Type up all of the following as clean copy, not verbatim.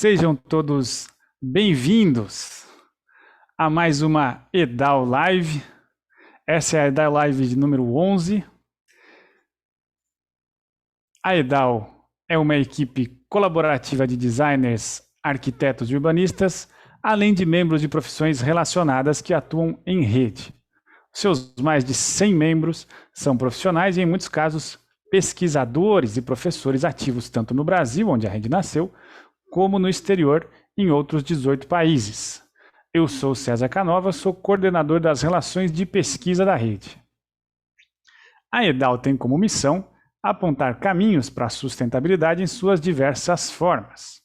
Sejam todos bem-vindos a mais uma EDAL Live. Essa é a EDAL Live de número 11. A EDAL é uma equipe colaborativa de designers, arquitetos e urbanistas, além de membros de profissões relacionadas que atuam em rede. Seus mais de 100 membros são profissionais e, em muitos casos, pesquisadores e professores ativos tanto no Brasil, onde a rede nasceu, como no exterior, em outros 18 países. Eu sou César Canova, sou coordenador das relações de pesquisa da rede. A EDAL tem como missão apontar caminhos para a sustentabilidade em suas diversas formas,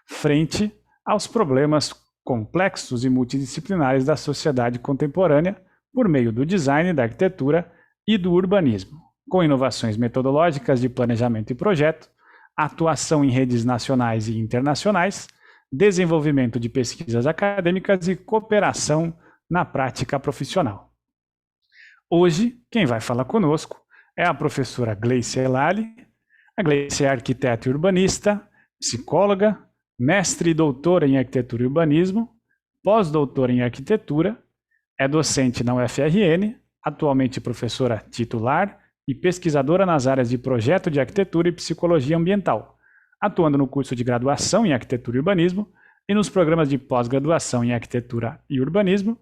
frente aos problemas complexos e multidisciplinares da sociedade contemporânea, por meio do design, da arquitetura e do urbanismo, com inovações metodológicas de planejamento e projeto, atuação em redes nacionais e internacionais, desenvolvimento de pesquisas acadêmicas e cooperação na prática profissional. Hoje, quem vai falar conosco é a professora Gleice Elali. A Gleice é arquiteta e urbanista, psicóloga, mestre e doutora em arquitetura e urbanismo, pós-doutora em arquitetura, é docente na UFRN, atualmente professora titular e pesquisadora nas áreas de projeto de arquitetura e psicologia ambiental, atuando no curso de graduação em arquitetura e urbanismo e nos programas de pós-graduação em arquitetura e urbanismo,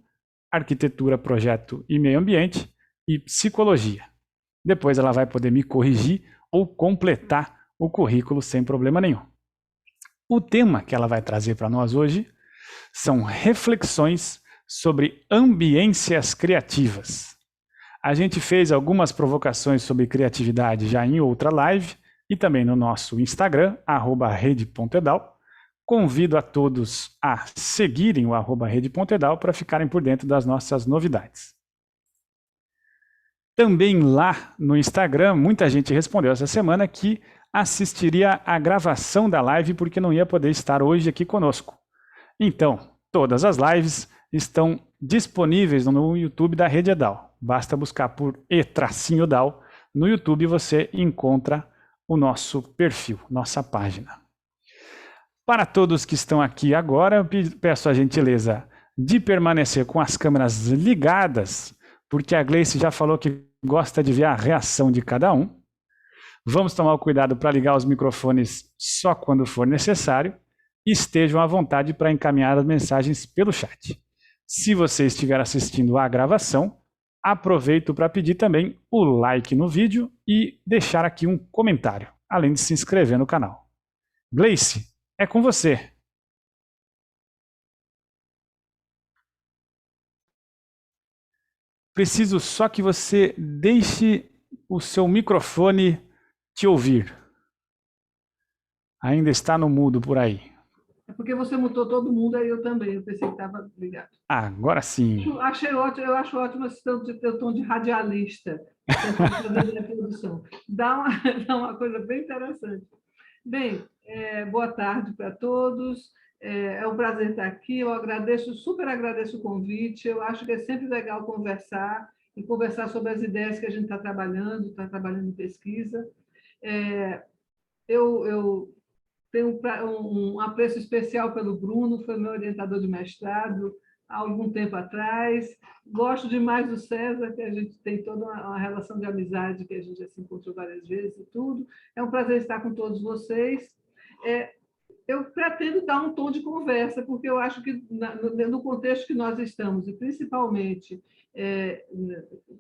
arquitetura, projeto e meio ambiente e psicologia. Depois ela vai poder me corrigir ou completar o currículo sem problema nenhum. O tema que ela vai trazer para nós hoje são reflexões sobre ambiências criativas. A gente fez algumas provocações sobre criatividade já em outra live e também no nosso Instagram, @rede.edal. Convido a todos a seguirem o @rede.edal para ficarem por dentro das nossas novidades. Também lá no Instagram, muita gente respondeu essa semana que assistiria à gravação da live porque não ia poder estar hoje aqui conosco. Então, todas as lives estão disponíveis no YouTube da Rede EDAL. Basta buscar por E-DAL. No YouTube você encontra o nosso perfil, nossa página. Para todos que estão aqui agora, eu peço a gentileza de permanecer com as câmeras ligadas, porque a Gleice já falou que gosta de ver a reação de cada um. Vamos tomar o cuidado para ligar os microfones só quando for necessário. Estejam à vontade para encaminhar as mensagens pelo chat. Se você estiver assistindo à gravação, aproveito para pedir também o like no vídeo e deixar aqui um comentário, além de se inscrever no canal. Gleice, é com você. Preciso só que você deixe o seu microfone te ouvir. Ainda está no mudo por aí. É porque você mutou todo mundo, aí eu também. Eu pensei que estava ligado. Agora sim. Eu acho ótimo esse teu tom de radialista, fazendo a produção. Dá uma coisa bem interessante. Bem, boa tarde para todos. É um prazer estar aqui. Eu super agradeço o convite. Eu acho que é sempre legal conversar e conversar sobre as ideias que a gente está trabalhando em pesquisa. Eu tenho um apreço especial pelo Bruno, foi meu orientador de mestrado há algum tempo atrás. Gosto demais do César, que a gente tem toda uma relação de amizade, que a gente já se encontrou várias vezes e tudo. É um prazer estar com todos vocês. Eu pretendo dar um tom de conversa, porque eu acho que, no contexto que nós estamos, e principalmente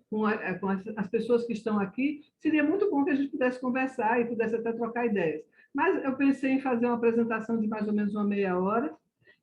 com as pessoas que estão aqui, seria muito bom que a gente pudesse conversar e pudesse até trocar ideias. Mas eu pensei em fazer uma apresentação de mais ou menos uma meia hora,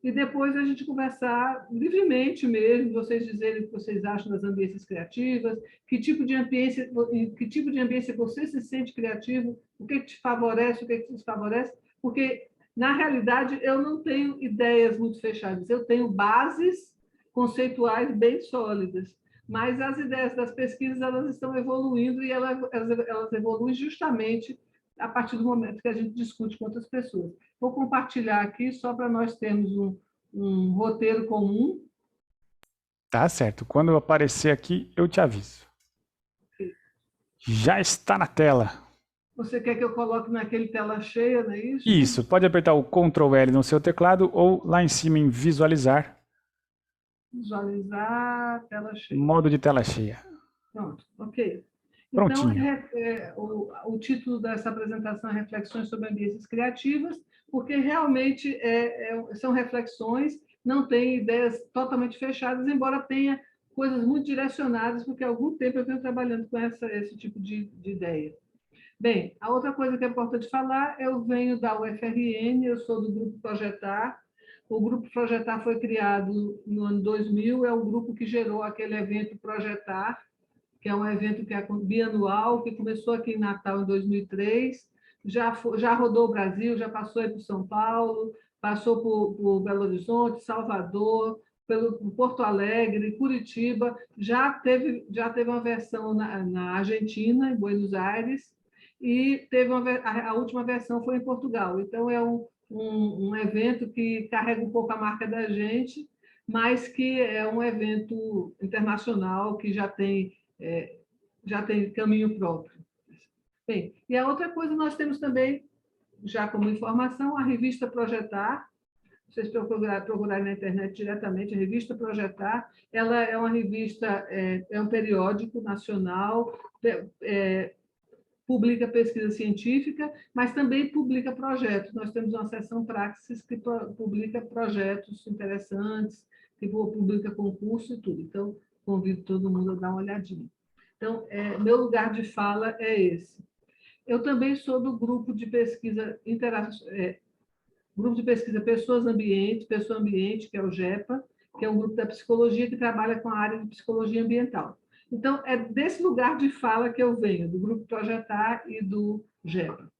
e depois a gente conversar livremente mesmo, vocês dizerem o que vocês acham das ambiências criativas, que tipo de ambiência você se sente criativo, o que te favorece, o que te desfavorece, porque, na realidade, eu não tenho ideias muito fechadas, eu tenho bases conceituais bem sólidas, mas as ideias das pesquisas elas estão evoluindo e elas evoluem justamente a partir do momento que a gente discute com outras pessoas. Vou compartilhar aqui só para nós termos um roteiro comum. Tá certo. Quando eu aparecer aqui, eu te aviso. Já está na tela. Você quer que eu coloque naquele tela cheia, não é isso? Isso, pode apertar o Ctrl L no seu teclado ou lá em cima em visualizar, Visualizar, tela cheia. modo de tela cheia. Pronto, ok. Então, Prontinho. o título dessa apresentação é Reflexões sobre Ambiências Criativas, porque realmente são reflexões, não tem ideias totalmente fechadas, embora tenha coisas muito direcionadas, porque há algum tempo eu venho trabalhando com esse tipo de ideia. Bem, a outra coisa que é importante falar, eu venho da UFRN, eu sou do Grupo Projetar. O Grupo Projetar foi criado no ano 2000, é o grupo que gerou aquele evento Projetar, que é um evento que é bianual, que começou aqui em Natal em 2003, já rodou o Brasil, já passou aí por São Paulo, passou por Belo Horizonte, Salvador, por Porto Alegre, Curitiba, já teve uma versão na Argentina, em Buenos Aires, e teve a última versão foi em Portugal. Então, é um evento que carrega um pouco a marca da gente, mas que é um evento internacional que já tem caminho próprio. Bem, e a outra coisa, nós temos também, já como informação, a revista Projetar. Vocês procurarem na internet diretamente, a revista Projetar. Ela é uma revista, é um periódico nacional, publica pesquisa científica, mas também publica projetos. Nós temos uma seção Praxis que publica projetos interessantes, que publica concurso e tudo. Então, convido todo mundo a dar uma olhadinha. Então, meu lugar de fala é esse. Eu também sou do grupo de pesquisa Pessoa Ambiente, que é o GEPA, que é um grupo da psicologia que trabalha com a área de psicologia ambiental. Então, é desse lugar de fala que eu venho, do grupo Projetar e do GEPA.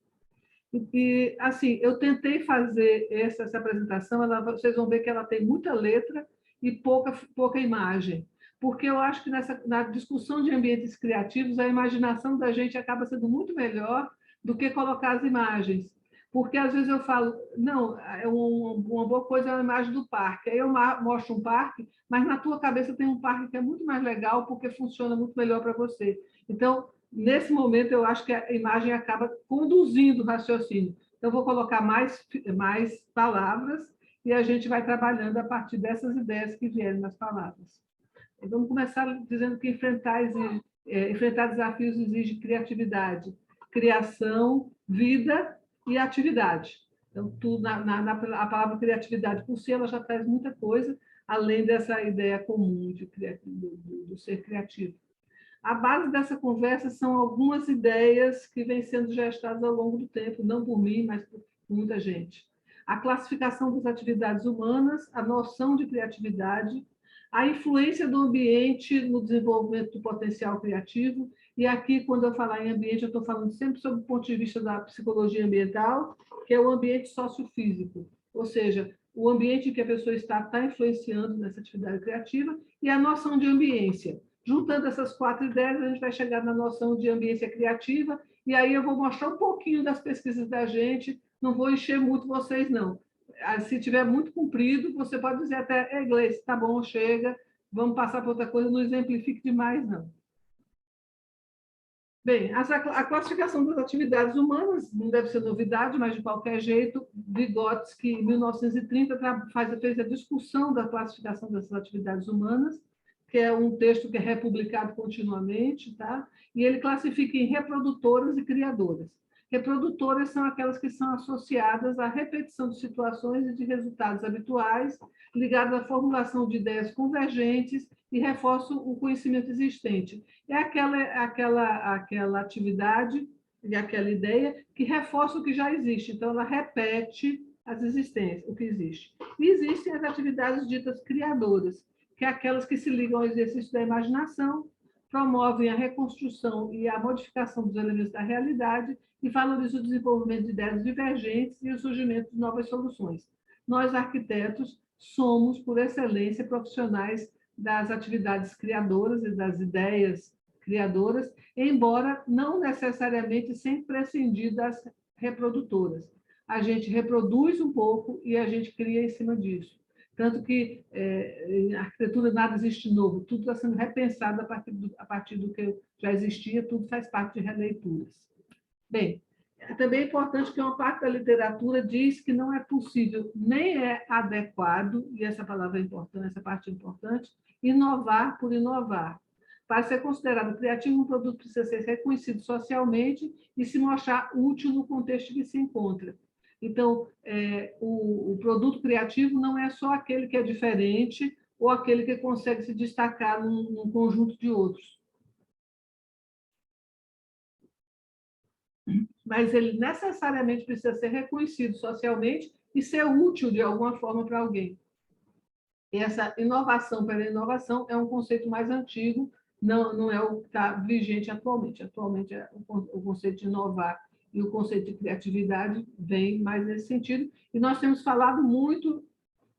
E, assim, eu tentei fazer essa apresentação, vocês vão ver que ela tem muita letra e pouca imagem, porque eu acho que na discussão de ambientes criativos, a imaginação da gente acaba sendo muito melhor do que colocar as imagens. Porque, às vezes, eu falo, não, uma boa coisa é a imagem do parque. Aí eu mostro um parque, mas na tua cabeça tem um parque que é muito mais legal, porque funciona muito melhor para você. Então, nesse momento, eu acho que a imagem acaba conduzindo o raciocínio. Então, eu vou colocar mais palavras e a gente vai trabalhando a partir dessas ideias que vierem nas palavras. Vamos começar dizendo que enfrentar desafios exige criatividade, criação, vida e atividade. Então, a palavra criatividade, por si, ela já traz muita coisa, além dessa ideia comum do ser criativo. A base dessa conversa são algumas ideias que vêm sendo gestadas ao longo do tempo, não por mim, mas por muita gente. A classificação das atividades humanas, a noção de criatividade, a influência do ambiente no desenvolvimento do potencial criativo, e aqui, quando eu falar em ambiente, eu estou falando sempre sobre o ponto de vista da psicologia ambiental, que é o ambiente sociofísico, ou seja, o ambiente em que a pessoa está influenciando nessa atividade criativa, e a noção de ambiência. Juntando essas 4 ideias, a gente vai chegar na noção de ambiência criativa, e aí eu vou mostrar um pouquinho das pesquisas da gente, não vou encher muito vocês, não. Se tiver muito comprido, você pode dizer até, inglês, tá bom, chega, vamos passar para outra coisa, não exemplifique demais, não. Bem, a classificação das atividades humanas não deve ser novidade, mas, de qualquer jeito, Vygotsky, em 1930, fez a discussão da classificação dessas atividades humanas, que é um texto que é republicado continuamente, tá? E ele classifica em reprodutoras e criadoras. Reprodutoras são aquelas que são associadas à repetição de situações e de resultados habituais, ligadas à formulação de ideias convergentes e reforçam o conhecimento existente. É aquela atividade e aquela ideia que reforça o que já existe. Então, ela repete as existências, o que existe. E existem as atividades ditas criadoras, que é aquelas que se ligam ao exercício da imaginação, promovem a reconstrução e a modificação dos elementos da realidade e valorizam o desenvolvimento de ideias divergentes e o surgimento de novas soluções. Nós, arquitetos, somos, por excelência, profissionais das atividades criadoras e das ideias criadoras, embora não necessariamente sem prescindir das reprodutoras. A gente reproduz um pouco e a gente cria em cima disso. Tanto que em arquitetura nada existe novo, tudo está sendo repensado a partir do que já existia, tudo faz parte de releituras. Bem, Também é importante que uma parte da literatura diz que não é possível, nem é adequado, e essa palavra é importante, essa parte é importante, inovar por inovar. Para ser considerado criativo, um produto precisa ser reconhecido socialmente e se mostrar útil no contexto que se encontra. Então, o produto criativo não é só aquele que é diferente ou aquele que consegue se destacar num conjunto de outros. Mas ele necessariamente precisa ser reconhecido socialmente e ser útil de alguma forma para alguém. E essa inovação pela inovação é um conceito mais antigo, não é o que está vigente atualmente. Atualmente, o conceito de inovar e o conceito de criatividade vem mais nesse sentido, e nós temos falado muito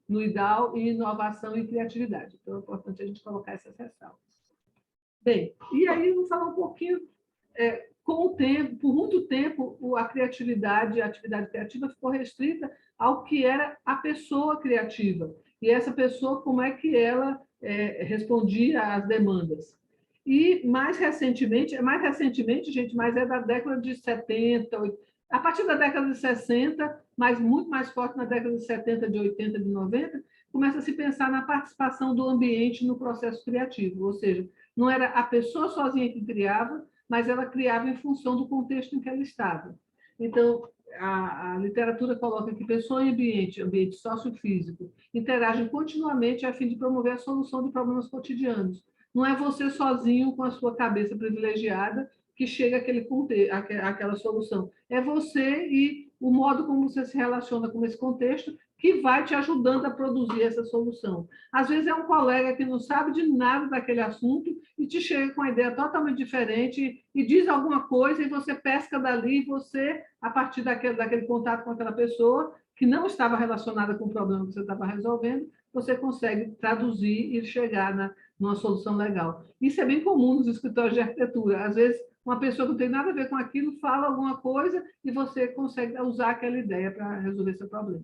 no IDAL em inovação e criatividade. Então, é importante a gente colocar essas ressalvas. Bem, e aí vamos falar um pouquinho... com o tempo, por muito tempo, a criatividade, a atividade criativa ficou restrita ao que era a pessoa criativa. E essa pessoa, como é que ela respondia às demandas. E mais recentemente, gente, mas é da década de 70, 80, a partir da década de 60, mas muito mais forte na década de 70, de 80, de 90, começa a se pensar na participação do ambiente no processo criativo, ou seja, não era a pessoa sozinha que criava, mas ela criava em função do contexto em que ela estava. Então, a literatura coloca que pessoa e ambiente sociofísico, interagem continuamente a fim de promover a solução de problemas cotidianos. Não é você sozinho com a sua cabeça privilegiada que chega àquela solução. É você e o modo como você se relaciona com esse contexto que vai te ajudando a produzir essa solução. Às vezes é um colega que não sabe de nada daquele assunto e te chega com uma ideia totalmente diferente e diz alguma coisa e você pesca dali, e você, a partir daquele contato com aquela pessoa que não estava relacionada com o problema que você estava resolvendo, você consegue traduzir e chegar numa solução legal. Isso é bem comum nos escritórios de arquitetura. Às vezes, uma pessoa que não tem nada a ver com aquilo fala alguma coisa e você consegue usar aquela ideia para resolver seu problema.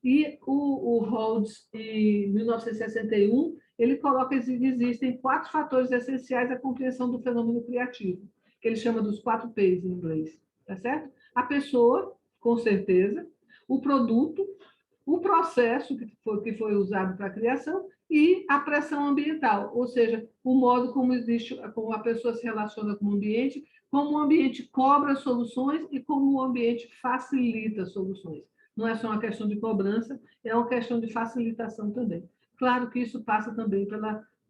E o Rhodes, em 1961, ele coloca que existem 4 fatores essenciais à compreensão do fenômeno criativo, que ele chama dos 4 P's em inglês, tá certo? A pessoa, com certeza, o produto, o processo que foi usado para a criação e a pressão ambiental, ou seja, o modo como a pessoa se relaciona com o ambiente, como o ambiente cobra soluções e como o ambiente facilita soluções. Não é só uma questão de cobrança, é uma questão de facilitação também. Claro que isso passa também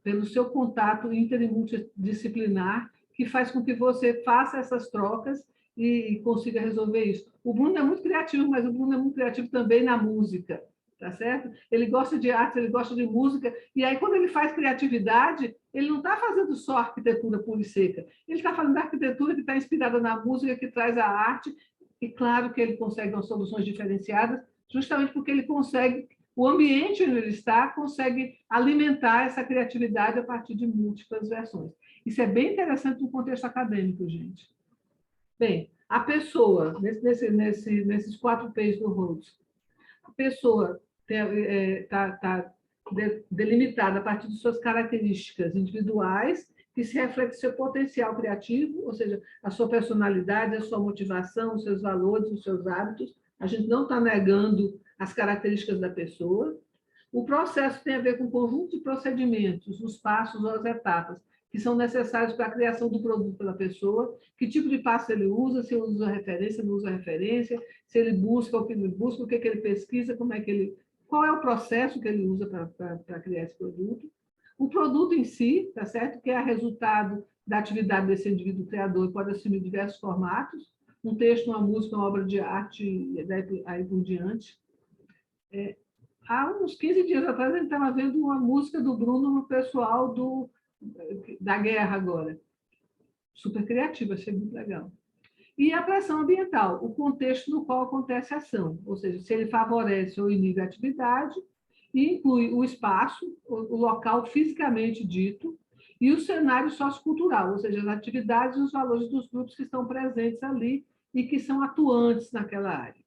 pelo seu contato inter e multidisciplinar, que faz com que você faça essas trocas e consiga resolver isso. O Bruno é muito criativo, mas o Bruno é muito criativo também na música, tá certo? Ele gosta de arte, ele gosta de música, e aí quando ele faz criatividade, ele não está fazendo só arquitetura pura e seca, ele está fazendo arquitetura que está inspirada na música, que traz a arte, e claro que ele consegue umas soluções diferenciadas, justamente porque ele consegue, o ambiente onde ele está, consegue alimentar essa criatividade a partir de múltiplas versões. Isso é bem interessante no contexto acadêmico, gente. Bem, a pessoa, nesses 4 P's do Rhodes, a pessoa está delimitada a partir de suas características individuais, que se reflete seu potencial criativo, ou seja, a sua personalidade, a sua motivação, os seus valores, os seus hábitos. A gente não está negando as características da pessoa. O processo tem a ver com o conjunto de procedimentos, os passos ou as etapas que são necessários para a criação do produto pela pessoa, que tipo de passo ele usa, se ele usa referência, não usa referência, se ele busca o que ele busca, o que ele pesquisa, qual é o processo que ele usa para criar esse produto. O produto em si, tá certo? Que é resultado da atividade desse indivíduo criador, pode assumir diversos formatos, um texto, uma música, uma obra de arte, e aí por diante. Há uns 15 dias atrás, a gente estava vendo uma música do Bruno no pessoal da guerra agora. Super criativa, achei muito legal. E a pressão ambiental, o contexto no qual acontece a ação, ou seja, se ele favorece ou inibe a atividade, e inclui o espaço, o local fisicamente dito, e o cenário sociocultural, ou seja, as atividades e os valores dos grupos que estão presentes ali e que são atuantes naquela área.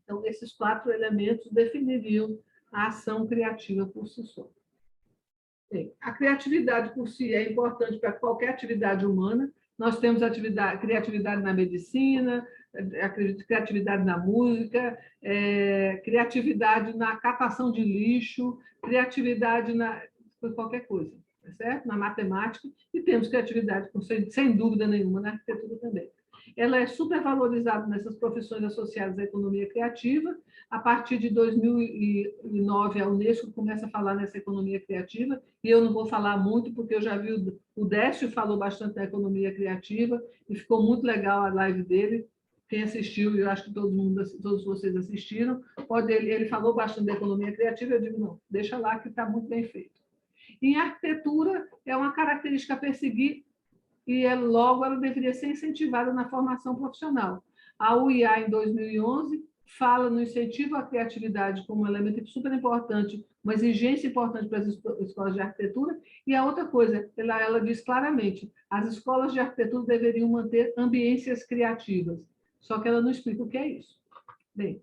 Então, esses 4 elementos definiriam a ação criativa por si só. Bem, a criatividade por si é importante para qualquer atividade humana. Nós temos criatividade na medicina, acredito, criatividade na música, criatividade na catação de lixo, criatividade na qualquer coisa, tá certo? Na matemática, e temos criatividade, sem dúvida nenhuma, na arquitetura também. Ela é supervalorizada nessas profissões associadas à economia criativa. A partir de 2009, a Unesco começa a falar nessa economia criativa, e eu não vou falar muito, porque eu já vi o Décio falou bastante da economia criativa, e ficou muito legal a live dele. Quem assistiu, eu acho que todos vocês assistiram, ele falou bastante da economia criativa, eu digo, não, deixa lá que está muito bem feito. Em arquitetura, é uma característica a perseguir, e logo ela deveria ser incentivada na formação profissional. A UiA, em 2011, fala no incentivo à criatividade como um elemento super importante, uma exigência importante para as escolas de arquitetura, e a outra coisa, ela diz claramente, as escolas de arquitetura deveriam manter ambiências criativas, só que ela não explica o que é isso. Bem,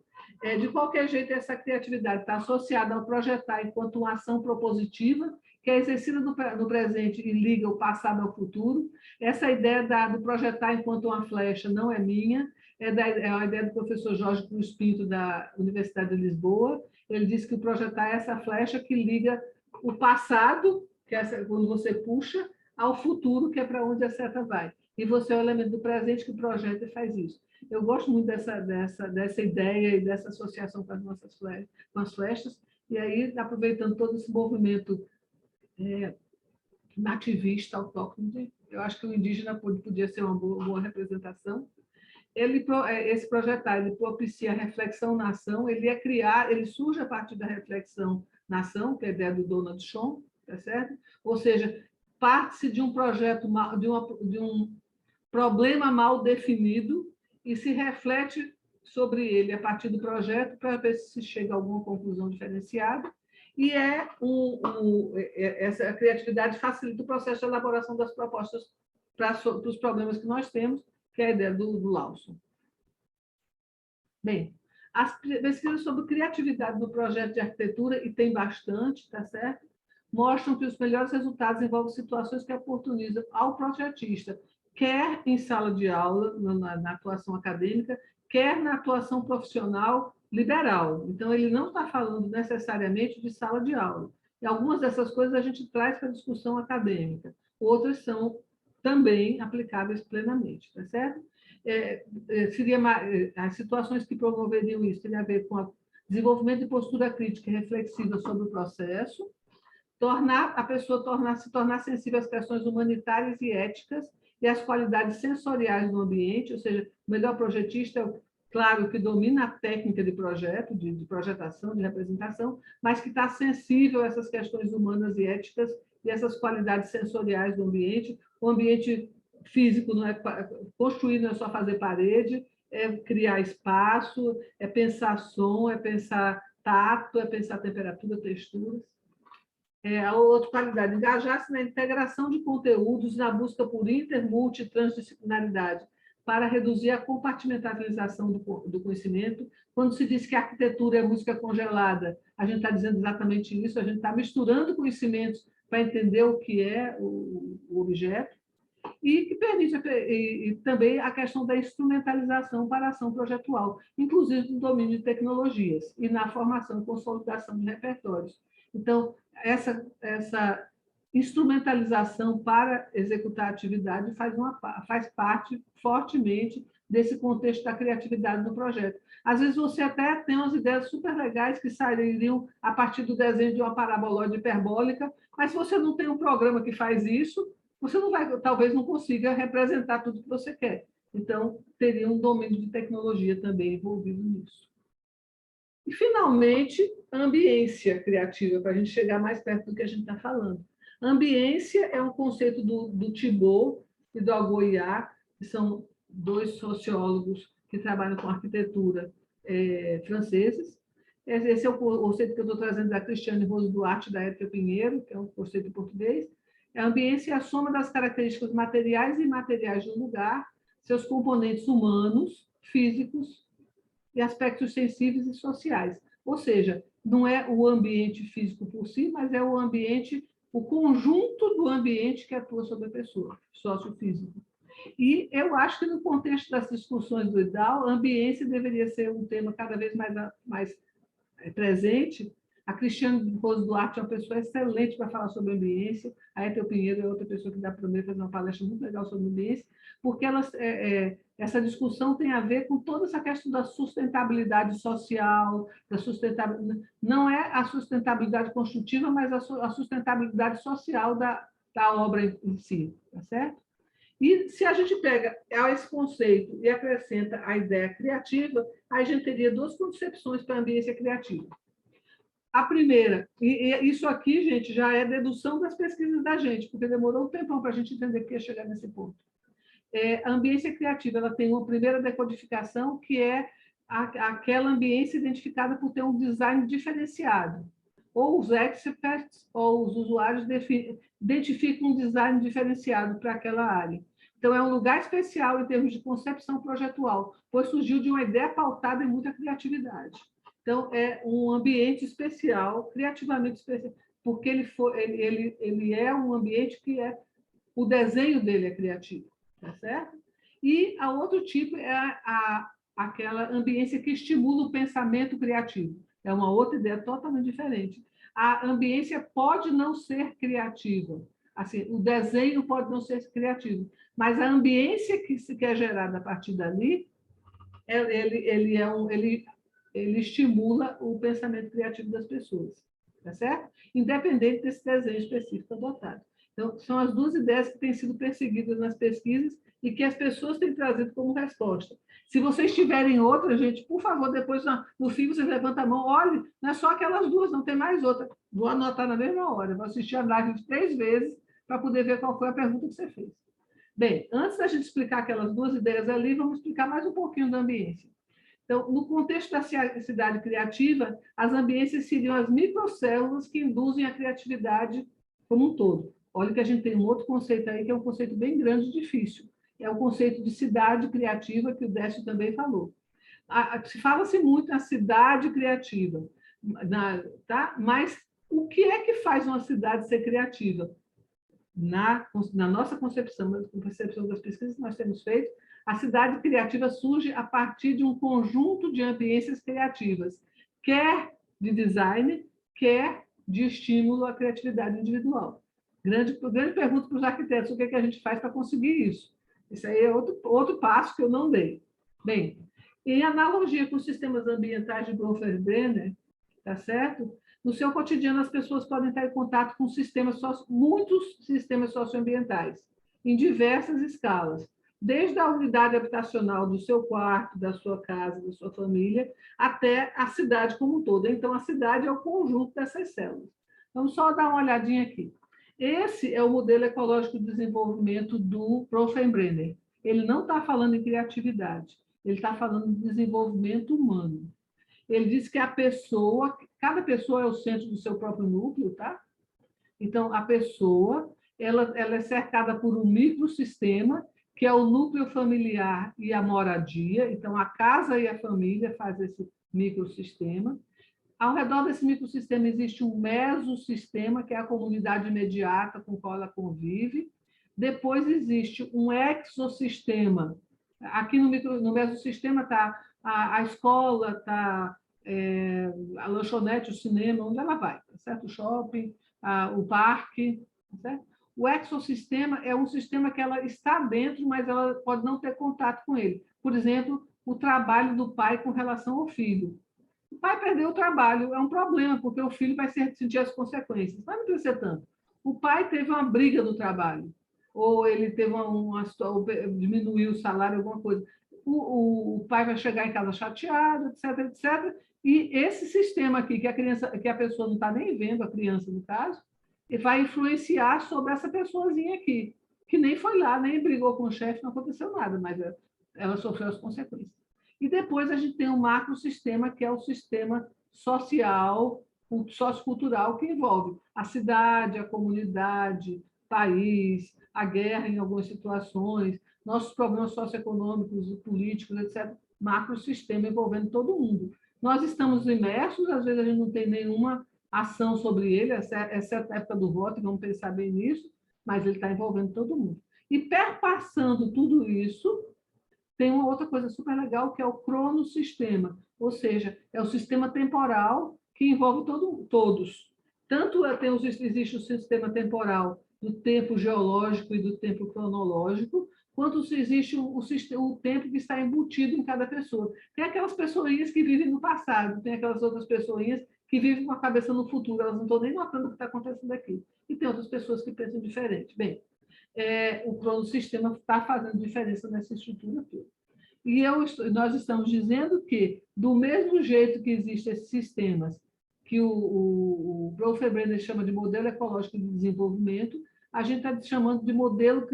de qualquer jeito, essa criatividade está associada ao projetar enquanto uma ação propositiva, que é exercida no presente e liga o passado ao futuro. Essa ideia do projetar enquanto uma flecha não é minha, é a ideia do professor Jorge Cruz Pinto, da Universidade de Lisboa. Ele diz que o projetar é essa flecha que liga o passado, que é quando você puxa, ao futuro, que é para onde a seta vai. E você é o elemento do presente que projeta e faz isso. Eu gosto muito dessa ideia e dessa associação com as flechas, e aí, aproveitando todo esse movimento nativista, autóctone, eu acho que o indígena podia ser uma boa representação. Esse projetar, ele propicia a reflexão na ação, ele surge a partir da reflexão na ação, que é a ideia do Donald Schoen, tá certo? Ou seja, parte-se de um projeto, de um problema mal definido, e se reflete sobre ele a partir do projeto para ver se chega a alguma conclusão diferenciada. E essa criatividade facilita o processo de elaboração das propostas para os problemas que nós temos, que é a ideia do Lawson. Bem, as pesquisas sobre criatividade no projeto de arquitetura, e tem bastante, tá certo? Mostram que os melhores resultados envolvem situações que oportunizam ao projetista, quer em sala de aula, na atuação acadêmica, quer na atuação profissional liberal. Então, ele não está falando necessariamente de sala de aula. E algumas dessas coisas a gente traz para a discussão acadêmica, outras são também aplicáveis plenamente, tá certo? As situações que promoveriam isso teriam a ver com o desenvolvimento de postura crítica e reflexiva sobre o processo, a pessoa se tornar sensível às questões humanitárias e éticas e às qualidades sensoriais do ambiente, ou seja, o melhor projetista é, claro, que domina a técnica de projeto, de projetação, de representação, mas que está sensível a essas questões humanas e éticas e essas qualidades sensoriais do ambiente. O ambiente físico não é construir, não é só fazer parede, é criar espaço, é pensar som, é pensar tato, é pensar temperatura, texturas. A outra qualidade, engajar-se na integração de conteúdos, na busca por multi e transdisciplinaridade, para reduzir a compartimentalização do conhecimento. Quando se diz que a arquitetura é música congelada, a gente está dizendo exatamente isso, a gente está misturando conhecimentos para entender o que é o objeto, e que permite e também a questão da instrumentalização para a ação projetual, inclusive no domínio de tecnologias e na formação e consolidação de repertórios. Então, essa instrumentalização para executar a atividade faz parte fortemente desse contexto da criatividade do projeto. Às vezes você até tem umas ideias super legais que sairiam a partir do desenho de uma paraboloide hiperbólica, mas se você não tem um programa que faz isso, você talvez não consiga representar tudo que você quer. Então, teria um domínio de tecnologia também envolvido nisso. E, finalmente, a ambiência criativa, para a gente chegar mais perto do que a gente está falando. A ambiência é um conceito do Thibault e do Algoiat, que são dois sociólogos que trabalham com arquitetura franceses. Esse é o conceito que eu estou trazendo da Cristiane Rose Duarte, da Érica Pinheiro, que é um conceito em português. A ambiência é a soma das características materiais e imateriais de um lugar, seus componentes humanos, físicos e aspectos sensíveis e sociais. Ou seja, não é o ambiente físico por si, mas é o conjunto do ambiente que atua sobre a pessoa, sociofísico. E eu acho que, no contexto das discussões do IDAO, a ambiência deveria ser um tema cada vez mais presente. A Cristiane Rose Duarte é uma pessoa excelente para falar sobre ambiência. A Ethel Pinheiro é outra pessoa que dá para fazer uma palestra muito legal sobre ambiência, porque essa discussão tem a ver com toda essa questão da sustentabilidade social, não é a sustentabilidade construtiva, mas a sustentabilidade social da obra em si, tá certo? E se a gente pega esse conceito e acrescenta a ideia criativa, aí a gente teria duas concepções para a ambiência criativa. A primeira, e isso aqui, gente, já é dedução das pesquisas da gente, porque demorou um tempão para a gente entender que ia chegar nesse ponto. A ambiência criativa, ela tem uma primeira decodificação, que é aquela ambiência identificada por ter um design diferenciado. Ou os experts, ou os usuários identificam um design diferenciado para aquela área. Então, é um lugar especial em termos de concepção projetual, pois surgiu de uma ideia pautada em muita criatividade. Então, é um ambiente especial, criativamente especial, porque ele é um ambiente que o desenho dele é criativo, tá certo? E a outro tipo é aquela ambiência que estimula o pensamento criativo. É uma outra ideia totalmente diferente. A ambiência pode não ser criativa, assim, o desenho pode não ser criativo, mas a ambiência que é gerada a partir dali, ele estimula o pensamento criativo das pessoas, tá certo? Independente desse desenho específico adotado. Então, são as duas ideias que têm sido perseguidas nas pesquisas e que as pessoas têm trazido como resposta. Se vocês tiverem outra, gente, por favor, depois no fim vocês levantam a mão, olhe, não é só aquelas duas, não tem mais outra. Vou anotar na mesma hora, vou assistir a live 3 vezes para poder ver qual foi a pergunta que você fez. Bem, antes da gente explicar aquelas duas ideias ali, vamos explicar mais um pouquinho da ambiência. Então, no contexto da cidade criativa, as ambiências seriam as microcélulas que induzem a criatividade como um todo. Olha que a gente tem um outro conceito aí, que é um conceito bem grande e difícil. É o conceito de cidade criativa, que o Décio também falou. Se fala-se muito na cidade criativa, tá? Mas o que é que faz uma cidade ser criativa? Na nossa concepção, na concepção das pesquisas que nós temos feito, a cidade criativa surge a partir de um conjunto de ambiências criativas, quer de design, quer de estímulo à criatividade individual. Grande pergunta para os arquitetos, o que a gente faz para conseguir isso? Isso aí é outro passo que eu não dei. Bem, em analogia com os sistemas ambientais de Bronfenbrenner, tá certo? No seu cotidiano, as pessoas podem estar em contato com muitos sistemas socioambientais, em diversas escalas, desde a unidade habitacional do seu quarto, da sua casa, da sua família, até a cidade como um todo. Então, a cidade é o conjunto dessas células. Vamos só dar uma olhadinha aqui. Esse é o modelo ecológico de desenvolvimento do Bronfenbrenner. Ele não está falando em criatividade, ele está falando de desenvolvimento humano. Ele diz que cada pessoa é o centro do seu próprio núcleo, tá? Então, a pessoa, ela é cercada por um microsistema, que é o núcleo familiar e a moradia. Então, a casa e a família fazem esse microsistema. Ao redor desse microsistema existe um mesossistema, que é a comunidade imediata com a qual ela convive. Depois existe um exossistema. Aqui no mesossistema está a escola, está a lanchonete, o cinema, onde ela vai, tá certo? O shopping, o parque. Tá certo? O exossistema é um sistema que ela está dentro, mas ela pode não ter contato com ele. Por exemplo, o trabalho do pai com relação ao filho. O pai perdeu o trabalho, é um problema, porque o filho vai sentir as consequências. Mas não precisa ser tanto. O pai teve uma briga no trabalho, ou ele teve diminuiu o salário, alguma coisa. O pai vai chegar em casa chateado, etc, etc. E esse sistema aqui, que a pessoa não está nem vendo, a criança, no caso, vai influenciar sobre essa pessoazinha aqui, que nem foi lá, nem brigou com o chefe, não aconteceu nada, mas ela sofreu as consequências. E depois a gente tem um macrosistema, que é o sistema social, sociocultural, que envolve a cidade, a comunidade, país, a guerra em algumas situações, nossos problemas socioeconômicos e políticos, etc. Macrosistema envolvendo todo mundo. Nós estamos imersos, às vezes a gente não tem nenhuma ação sobre ele, exceto a época do voto, vamos pensar bem nisso, mas ele está envolvendo todo mundo. E perpassando tudo isso, tem uma outra coisa super legal, que é o cronossistema, ou seja, é o sistema temporal que envolve todos. Tanto existe o sistema temporal do tempo geológico e do tempo cronológico, quanto existe o tempo que está embutido em cada pessoa. Tem aquelas pessoinhas que vivem no passado, tem aquelas outras pessoinhas que vivem com a cabeça no futuro, elas não estão nem notando o que está acontecendo aqui. E tem outras pessoas que pensam diferente. Bem, o cronossistema está fazendo diferença nessa estrutura toda. E nós estamos dizendo que, do mesmo jeito que existem esses sistemas, que o Prof. Brenner chama de modelo ecológico de desenvolvimento, a gente está chamando de modelo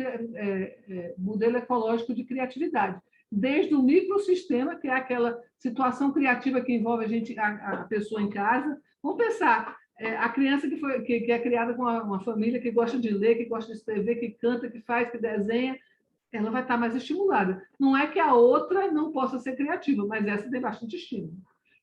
ecológico de criatividade. Desde o microsistema, que é aquela situação criativa que envolve a pessoa em casa. Vamos pensar, a criança que é criada com uma família que gosta de ler, que gosta de escrever, que canta, que faz, que desenha, ela vai estar mais estimulada. Não é que a outra não possa ser criativa, mas essa tem bastante estímulo.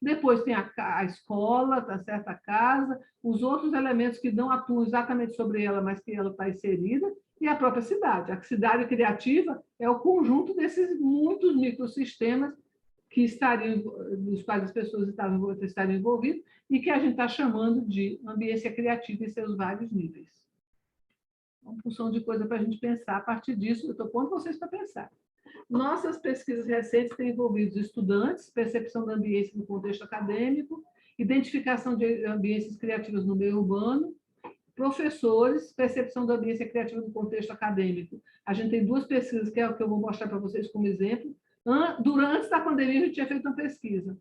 Depois tem a escola, tá certo? A casa, os outros elementos que não atuam exatamente sobre ela, mas que ela está inserida, e a própria cidade. A cidade criativa é o conjunto desses muitos microsistemas dos quais as pessoas estariam envolvidas e que a gente está chamando de ambiência criativa em seus vários níveis. Uma função de coisa para a gente pensar. A partir disso, eu estou pondo vocês para pensar. Nossas pesquisas recentes têm envolvido estudantes, percepção da ambiência no contexto acadêmico, identificação de ambiências criativas no meio urbano, professores, percepção da ambiência criativa no contexto acadêmico. A gente tem 2 pesquisas que é o que eu vou mostrar para vocês como exemplo. Durante a pandemia, a gente tinha feito uma pesquisa.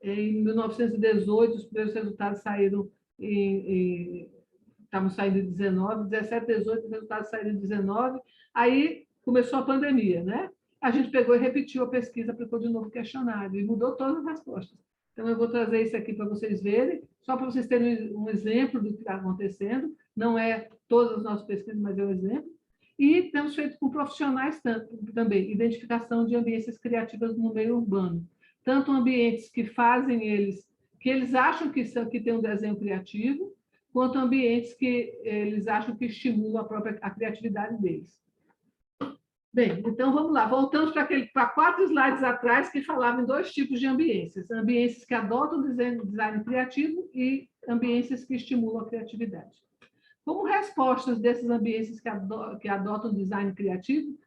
Em 1918, os primeiros resultados saíram estavam saindo em 19, 17, 18, os resultados saíram em 19, aí começou a pandemia, né? A gente pegou e repetiu a pesquisa, aplicou de novo o questionário e mudou todas as respostas. Então, eu vou trazer isso aqui para vocês verem, só para vocês terem um exemplo do que está acontecendo. Não é todas as nossas pesquisas, mas é um exemplo. E temos feito com profissionais também, identificação de ambiências criativas no meio urbano. Tanto ambientes que que eles acham que tem um desenho criativo, quanto ambientes que eles acham que estimulam a criatividade deles. Bem, então vamos lá. Voltamos para 4 slides atrás que falavam em 2 tipos de ambiências. Ambiências que adotam o design criativo e ambiências que estimulam a criatividade. Como respostas desses ambientes que adotam design criativo,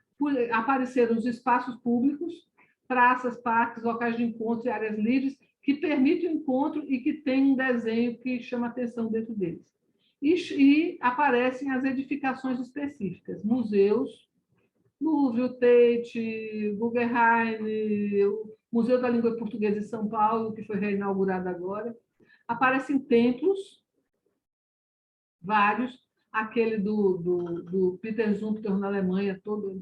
apareceram os espaços públicos, praças, parques, locais de encontro e áreas livres que permitem o encontro e que tem um desenho que chama atenção dentro deles. E aparecem as edificações específicas, museus, Louvre, o Tate, Guggenheim, o Museu da Língua Portuguesa de São Paulo, que foi reinaugurado agora. Aparecem templos, vários, aquele do Peter Zumthor na Alemanha, todo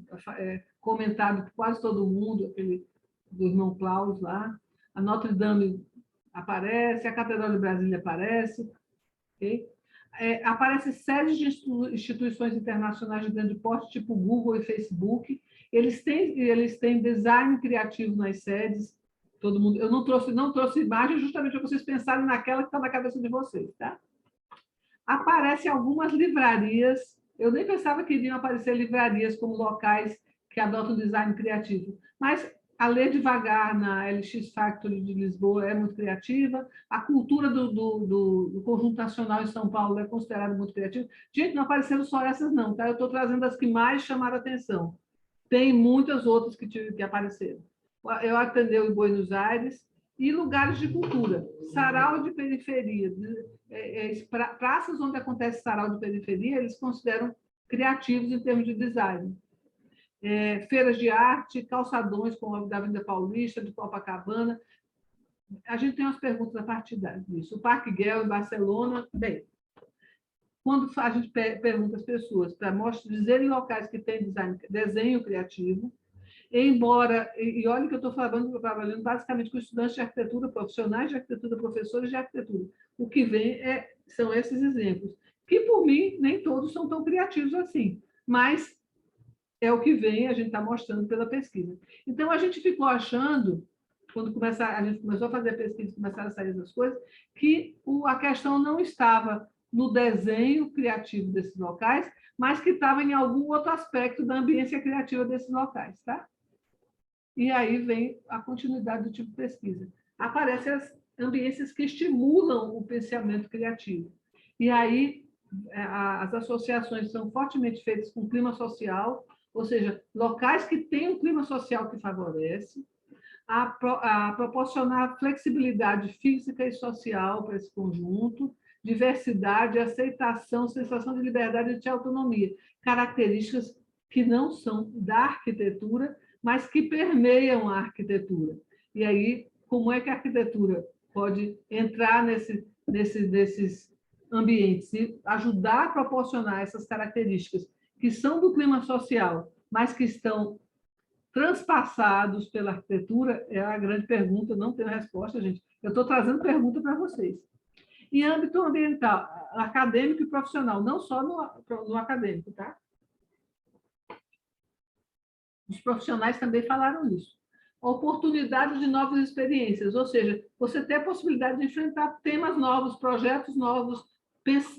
comentado por quase todo mundo, aquele do irmão Klaus lá. A Notre Dame aparece, a Catedral de Brasília aparece. Okay? Aparecem séries de instituições internacionais de grande porte, tipo Google e Facebook. Eles têm design criativo nas sedes. Todo mundo. Eu não trouxe imagem justamente para vocês pensarem naquela que está na cabeça de vocês, tá? Aparecem algumas livrarias. Eu nem pensava que iriam aparecer livrarias como locais que adotam design criativo, mas a Ler Devagar, na LX Factory de Lisboa, é muito criativa. A cultura do Conjunto Nacional em São Paulo é considerada muito criativa. Gente, não apareceram só essas, não, tá? Eu estou trazendo as que mais chamaram a atenção. Tem muitas outras que apareceram. Eu atendi em Buenos Aires e lugares de cultura. Sarau de periferia. Praças onde acontece sarau de periferia, eles consideram criativos em termos de design. Feiras de arte, calçadões como a da Avenida Paulista, de Copacabana. A gente tem umas perguntas a partir disso. O Parque Güell, em Barcelona. Bem, quando a gente pergunta às pessoas para dizerem locais que têm desenho criativo, embora, e olha que eu estou trabalhando basicamente com estudantes de arquitetura, profissionais de arquitetura, professores de arquitetura. O que vem são esses exemplos, que, por mim, nem todos são tão criativos assim, mas é o que vem, a gente está mostrando pela pesquisa. Então, a gente ficou achando, quando a gente começou a fazer a pesquisa e começaram a sair essas coisas, que a questão não estava no desenho criativo desses locais, mas que estava em algum outro aspecto da ambiência criativa desses locais, tá? E aí vem a continuidade do tipo de pesquisa. Aparecem as ambiências que estimulam o pensamento criativo. E aí as associações são fortemente feitas com clima social, ou seja, locais que têm um clima social que favorece, a proporcionar flexibilidade física e social para esse conjunto, diversidade, aceitação, sensação de liberdade e de autonomia, características que não são da arquitetura, mas que permeiam a arquitetura. E aí, como é que a arquitetura pode entrar nesses ambientes e ajudar a proporcionar essas características que são do clima social, mas que estão transpassados pela arquitetura? É a grande pergunta, não tenho resposta, gente. Eu estou trazendo pergunta para vocês. Em âmbito ambiental, acadêmico e profissional, não só no acadêmico, tá? Os profissionais também falaram isso. Oportunidade de novas experiências, ou seja, você ter a possibilidade de enfrentar temas novos, projetos novos,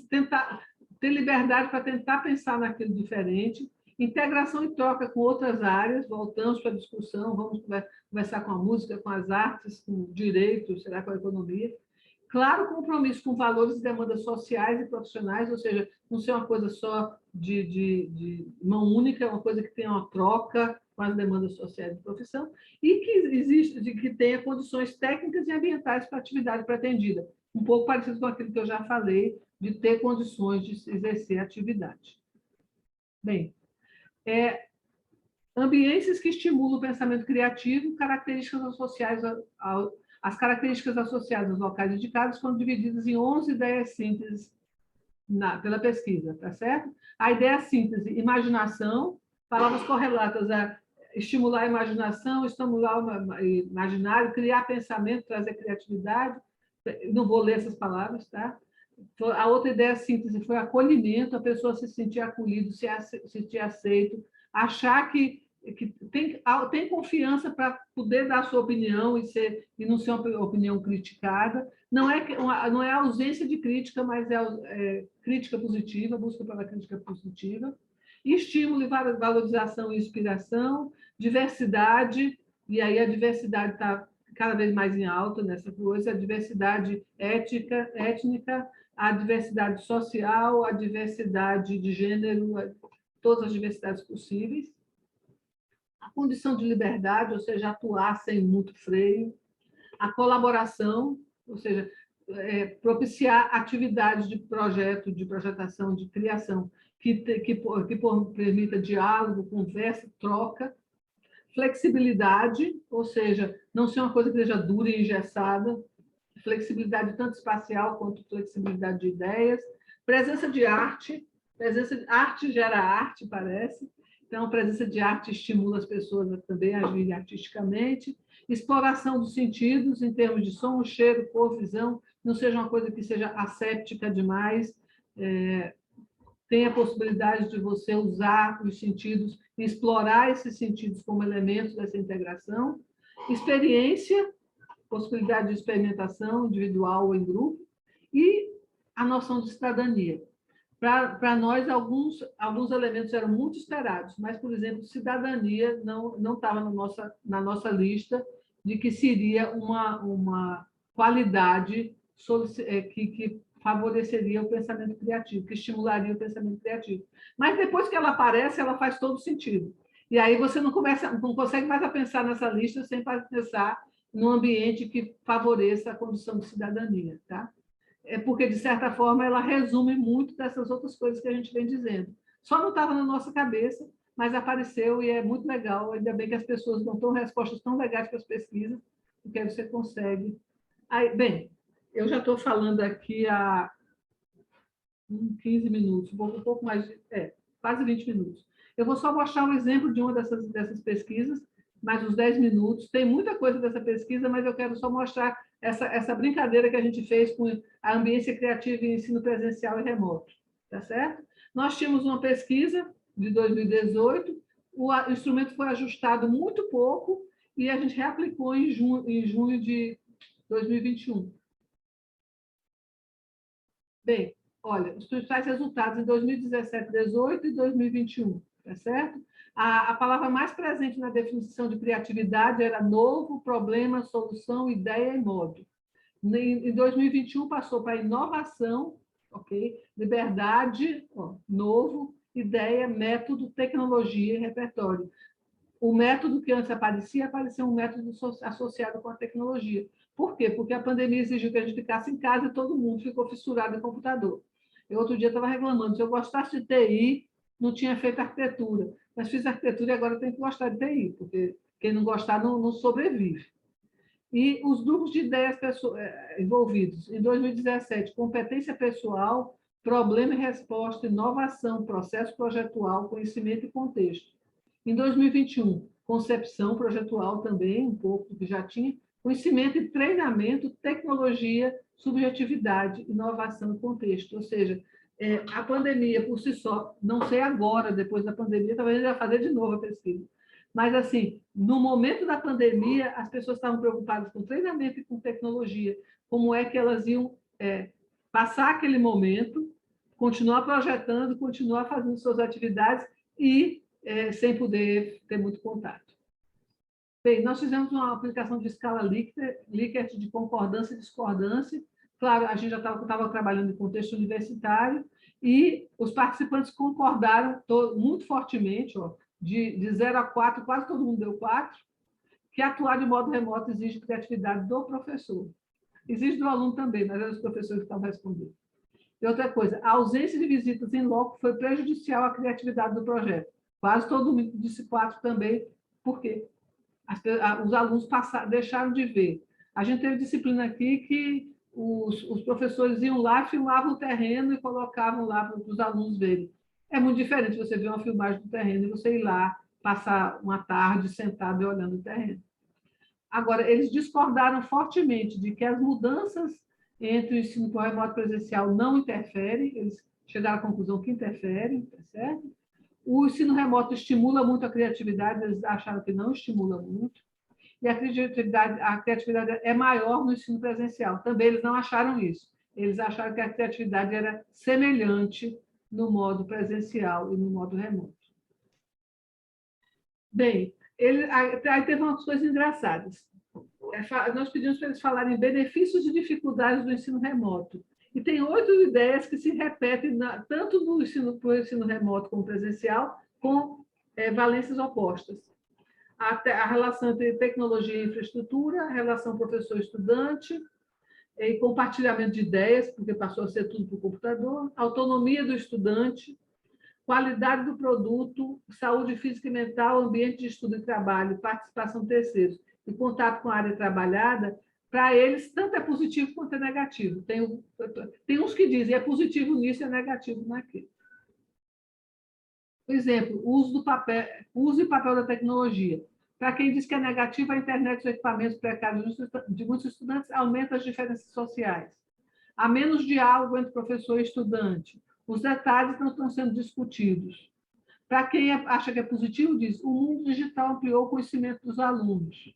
tentar ter liberdade para tentar pensar naquilo diferente, integração e troca com outras áreas, voltamos para a discussão, vamos conversar com a música, com as artes, com o direito, será com a economia. Claro, compromisso com valores e demandas sociais e profissionais, ou seja, não ser uma coisa só de mão única, é uma coisa que tenha uma troca com as demandas sociais de profissão e que tenha condições técnicas e ambientais para a atividade pretendida. Um pouco parecido com aquilo que eu já falei, de ter condições de exercer a atividade. Bem, ambiências que estimulam o pensamento criativo, características associadas as características associadas aos locais indicados foram divididas em 11 ideias síntese pela pesquisa, tá certo? A ideia síntese, imaginação, palavras correlatas a estimular a imaginação, estimular o imaginário, criar pensamento, trazer criatividade. Não vou ler essas palavras, tá? A outra ideia síntese foi acolhimento, a pessoa se sentir acolhido, se sentir aceito, achar que tem confiança para poder dar a sua opinião e não ser uma opinião criticada. Não é ausência de crítica, mas é crítica positiva, busca pela crítica positiva. Estímulo e valorização e inspiração, diversidade, e aí a diversidade está cada vez mais em alta nessa coisa, a diversidade étnica, a diversidade social, a diversidade de gênero, todas as diversidades possíveis. A condição de liberdade, ou seja, atuar sem muito freio, a colaboração, ou seja, propiciar atividades de projeto, de projetação, de criação, que permita diálogo, conversa, troca, flexibilidade, ou seja, não ser uma coisa que seja dura e engessada, flexibilidade tanto espacial quanto flexibilidade de ideias, presença de arte, arte gera arte, parece. Então, a presença de arte estimula as pessoas a também agirem artisticamente. Exploração dos sentidos, em termos de som, cheiro, cor, visão, não seja uma coisa que seja asséptica demais. Tem a possibilidade de você usar os sentidos e explorar esses sentidos como elementos dessa integração. Experiência, possibilidade de experimentação individual ou em grupo. E a noção de cidadania. Para nós, alguns elementos eram muito esperados, mas, por exemplo, cidadania não estava na nossa lista de que seria uma qualidade que favoreceria o pensamento criativo, que estimularia o pensamento criativo. Mas, depois que ela aparece, ela faz todo sentido. E aí você não consegue mais pensar nessa lista sem pensar num ambiente que favoreça a condição de cidadania, tá? Porque, de certa forma, ela resume muito dessas outras coisas que a gente vem dizendo. Só não estava na nossa cabeça, mas apareceu e é muito legal. Ainda bem que as pessoas dão respostas tão legais para as pesquisas, porque aí você consegue. Aí, bem, eu já estou falando aqui há 15 minutos, um pouco mais, quase 20 minutos. Eu vou só mostrar um exemplo de uma dessas pesquisas, mais uns 10 minutos. Tem muita coisa dessa pesquisa, mas eu quero só mostrar essa brincadeira que a gente fez com a ambiência criativa em ensino presencial e remoto. Tá certo? Nós tínhamos uma pesquisa de 2018, o instrumento foi ajustado muito pouco e a gente reaplicou em junho de 2021. Bem, Olha, os principais resultados em 2017, 18 e 2021, tá certo? A palavra mais presente na definição de criatividade era novo, problema, solução, ideia e modo. Em 2021 passou para inovação, ok? Liberdade, ó, novo, ideia, método, tecnologia e repertório. O método que antes aparecia um método associado com a tecnologia. Por quê? Porque a pandemia exigiu que a gente ficasse em casa e todo mundo ficou fissurado em computador. Eu outro dia estava reclamando, se eu gostasse de TI, não tinha feito arquitetura, mas fiz arquitetura e agora tenho que gostar de TI, porque quem não gostar não sobrevive. E os grupos de ideias envolvidos em 2017, competência pessoal, problema e resposta, inovação, processo projetual, conhecimento e contexto. Em 2021, concepção projetual também, um pouco do que já tinha, conhecimento e treinamento, tecnologia, subjetividade, inovação e contexto. Ou seja, a pandemia por si só, não sei agora, depois da pandemia, talvez ele vai fazer de novo a pesquisa. Mas, assim, no momento da pandemia, as pessoas estavam preocupadas com treinamento e com tecnologia. Como é que elas iam passar aquele momento, continuar projetando, continuar fazendo suas atividades e sem poder ter muito contato. Bem, nós fizemos uma aplicação de escala Likert de concordância e discordância. Claro, a gente já estava trabalhando em contexto universitário e os participantes concordaram muito fortemente, ó, de 0 a 4, quase todo mundo deu 4, que atuar de modo remoto exige criatividade do professor. Exige do aluno também, mas eram os professores que estavam respondendo. E outra coisa, a ausência de visitas em loco foi prejudicial à criatividade do projeto. Quase todo mundo disse 4 também, porque os alunos deixaram de ver. A gente teve disciplina aqui que os professores iam lá, filmavam o terreno e colocavam lá para os alunos verem. É muito diferente você ver uma filmagem do terreno e você ir lá, passar uma tarde sentado e olhando o terreno. Agora, eles discordaram fortemente de que as mudanças entre o ensino remoto e presencial não interferem, eles chegaram à conclusão que interferem, tá certo? O ensino remoto estimula muito a criatividade, eles acharam que não estimula muito, e a criatividade é maior no ensino presencial. Também eles não acharam isso. Eles acharam que a criatividade era semelhante no modo presencial e no modo remoto. Bem, aí teve umas coisas engraçadas. Nós pedimos para eles falarem benefícios e dificuldades do ensino remoto. E tem 8 ideias que se repetem tanto no ensino remoto como presencial, com valências opostas. A relação entre tecnologia e infraestrutura, a relação professor-estudante, e compartilhamento de ideias, porque passou a ser tudo por computador, autonomia do estudante, qualidade do produto, saúde física e mental, ambiente de estudo e trabalho, participação de terceiros e contato com a área trabalhada. Para eles, tanto é positivo quanto é negativo. Tem uns que dizem é positivo nisso e é negativo naquilo. Por exemplo, uso e papel da tecnologia. Para quem diz que é negativo, a internet e os equipamentos precários de muitos estudantes aumenta as diferenças sociais. Há menos diálogo entre professor e estudante. Os detalhes não estão sendo discutidos. Para quem acha que é positivo, diz o mundo digital ampliou o conhecimento dos alunos.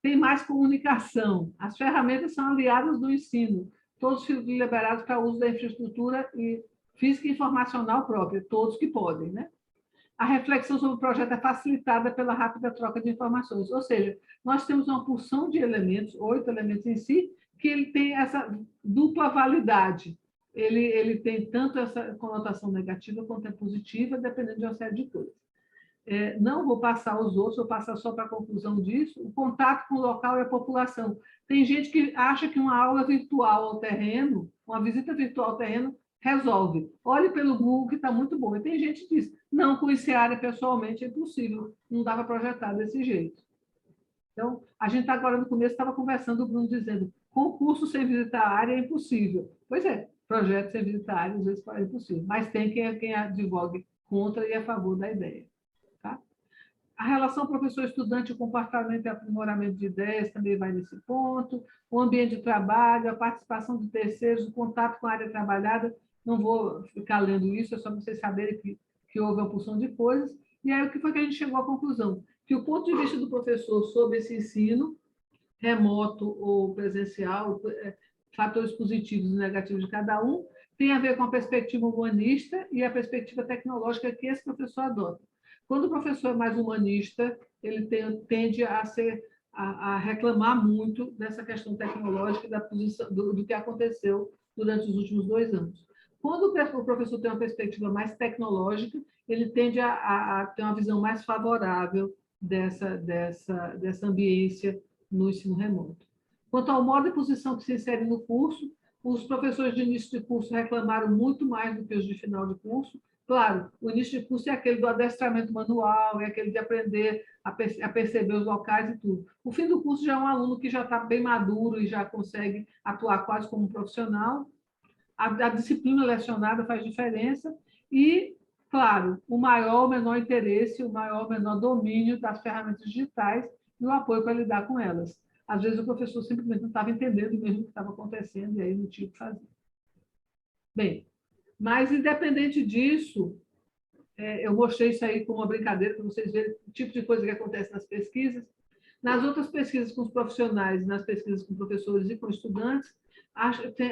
Tem mais comunicação. As ferramentas são aliadas do ensino. Todos liberados para o uso da infraestrutura e física e informacional própria. Todos que podem, né? A reflexão sobre o projeto é facilitada pela rápida troca de informações. Ou seja, nós temos uma porção de elementos, 8 elementos em si, que ele tem essa dupla validade. Ele tem tanto essa conotação negativa quanto positiva, dependendo de uma série de coisas. Não vou passar os outros, vou passar só para a conclusão disso. O contato com o local e a população. Tem gente que acha que uma aula virtual ao terreno, uma visita virtual ao terreno, resolve. Olhe pelo Google, que está muito bom. E tem gente que diz, não, conhecer a área pessoalmente é impossível, não dá para projetar desse jeito. Então, a gente agora no começo estava conversando, o Bruno dizendo, concurso sem visitar a área é impossível. Pois é, projeto sem visitar a área às vezes é impossível, mas tem quem advogue contra e a favor da ideia. Tá? A relação professor-estudante, o comportamento e aprimoramento de ideias também vai nesse ponto, o ambiente de trabalho, a participação de terceiros, o contato com a área trabalhada, não vou ficar lendo isso, é só para vocês saberem que houve uma porção de coisas. E aí, o que foi que a gente chegou à conclusão? Que o ponto de vista do professor sobre esse ensino, remoto ou presencial, fatores positivos e negativos de cada um, tem a ver com a perspectiva humanista e a perspectiva tecnológica que esse professor adota. Quando o professor é mais humanista, ele tende a reclamar muito dessa questão tecnológica da posição, do que aconteceu durante os últimos 2 anos. Quando o professor tem uma perspectiva mais tecnológica, ele tende a ter uma visão mais favorável dessa ambiência no ensino remoto. Quanto ao modo e posição que se insere no curso, os professores de início de curso reclamaram muito mais do que os de final de curso. Claro, o início de curso é aquele do adestramento manual, é aquele de aprender a perceber os locais e tudo. O fim do curso já é um aluno que já está bem maduro e já consegue atuar quase como um profissional. A disciplina lecionada faz diferença e, claro, o maior ou menor interesse, o maior ou menor domínio das ferramentas digitais e o apoio para lidar com elas. Às vezes o professor simplesmente não estava entendendo mesmo o que estava acontecendo e aí não tinha o que fazer. Bem, mas independente disso, eu mostrei isso aí como uma brincadeira para vocês verem o tipo de coisa que acontece nas pesquisas. Nas outras pesquisas com os profissionais, nas pesquisas com professores e com estudantes,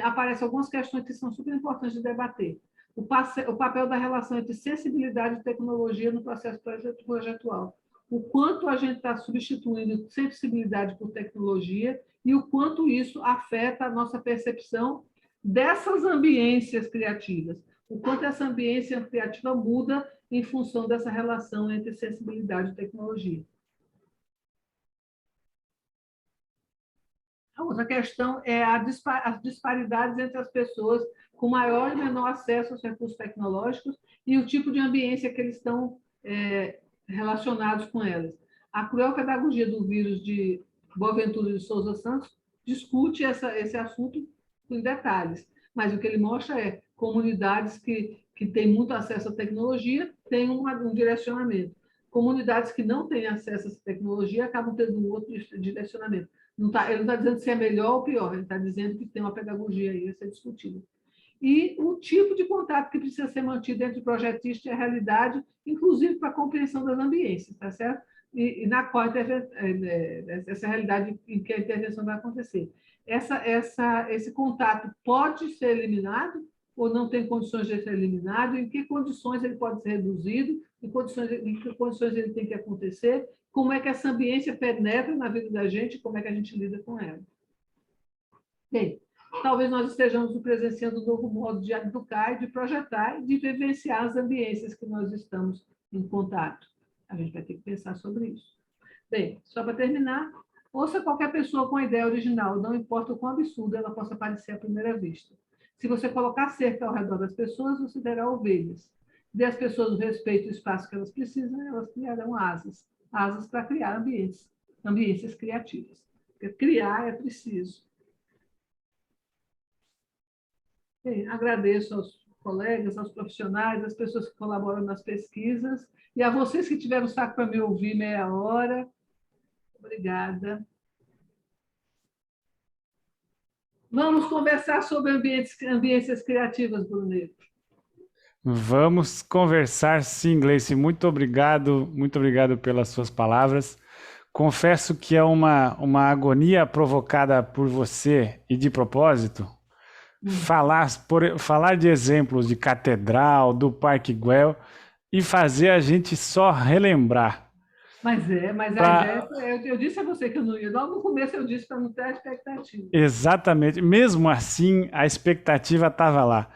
aparecem algumas questões que são super importantes de debater. O papel da relação entre sensibilidade e tecnologia no processo projetual. O quanto a gente está substituindo sensibilidade por tecnologia e o quanto isso afeta a nossa percepção dessas ambiências criativas. O quanto essa ambiência criativa muda em função dessa relação entre sensibilidade e tecnologia. A outra questão é as disparidades entre as pessoas com maior e menor acesso aos recursos tecnológicos e o tipo de ambiência que eles estão relacionados com elas. A cruel pedagogia do vírus de Boaventura de Souza Santos discute esse assunto em detalhes, mas o que ele mostra é comunidades que têm muito acesso à tecnologia têm um direcionamento. Comunidades que não têm acesso a essa tecnologia acabam tendo um outro direcionamento. Ele não está dizendo se é melhor ou pior, ele está dizendo que tem uma pedagogia aí a ser discutida. E o tipo de contato que precisa ser mantido entre o projetista e a realidade, inclusive para a compreensão das ambiências, tá certo? E na qual essa realidade em que a intervenção vai acontecer. Esse contato pode ser eliminado ou não tem condições de ser eliminado, em que condições ele pode ser reduzido, em que condições ele tem que acontecer, como é que essa ambiência penetra na vida da gente, como é que a gente lida com ela. Bem, talvez nós estejamos presenciando um novo modo de educar, de projetar e de vivenciar as ambiências que nós estamos em contato. A gente vai ter que pensar sobre isso. Bem, só para terminar, ouça qualquer pessoa com a ideia original, não importa o quão absurda ela possa parecer à primeira vista. Se você colocar cerca ao redor das pessoas, você terá ovelhas. Dê às pessoas o respeito e o espaço que elas precisam, elas criarão asas para criar ambiências criativas. Porque criar é preciso. Bem, agradeço aos colegas, aos profissionais, às pessoas que colaboram nas pesquisas e a vocês que tiveram saco para me ouvir meia hora. Obrigada. Vamos conversar sobre ambiências criativas, Bruneto. Vamos conversar sim, Gleice. Muito obrigado pelas suas palavras. Confesso que é uma agonia provocada por você e de propósito. Falar de exemplos de Catedral, do Parque Güell e fazer a gente só relembrar. Mas a ideia, eu disse a você que eu não ia. Logo no começo eu disse para não ter a expectativa. Exatamente. Mesmo assim, a expectativa estava lá.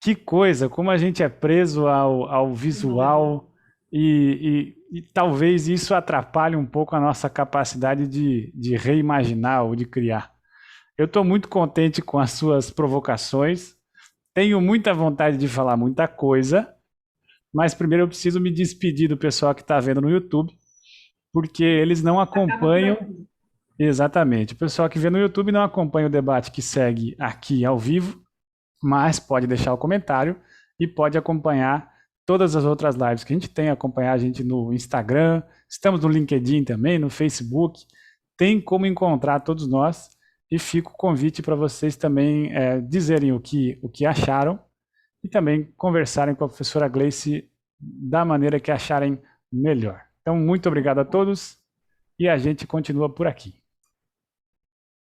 Que coisa, como a gente é preso ao visual e talvez isso atrapalhe um pouco a nossa capacidade de reimaginar ou de criar. Eu estou muito contente com as suas provocações, tenho muita vontade de falar muita coisa, mas primeiro eu preciso me despedir do pessoal que está vendo no YouTube, porque eles não acompanham... Exatamente, o pessoal que vê no YouTube não acompanha o debate que segue aqui ao vivo, mas pode deixar o comentário e pode acompanhar todas as outras lives que a gente tem, acompanhar a gente no Instagram, estamos no LinkedIn também, no Facebook, tem como encontrar todos nós e fica o convite para vocês também dizerem o que acharam e também conversarem com a professora Gleice da maneira que acharem melhor. Então, muito obrigado a todos e a gente continua por aqui.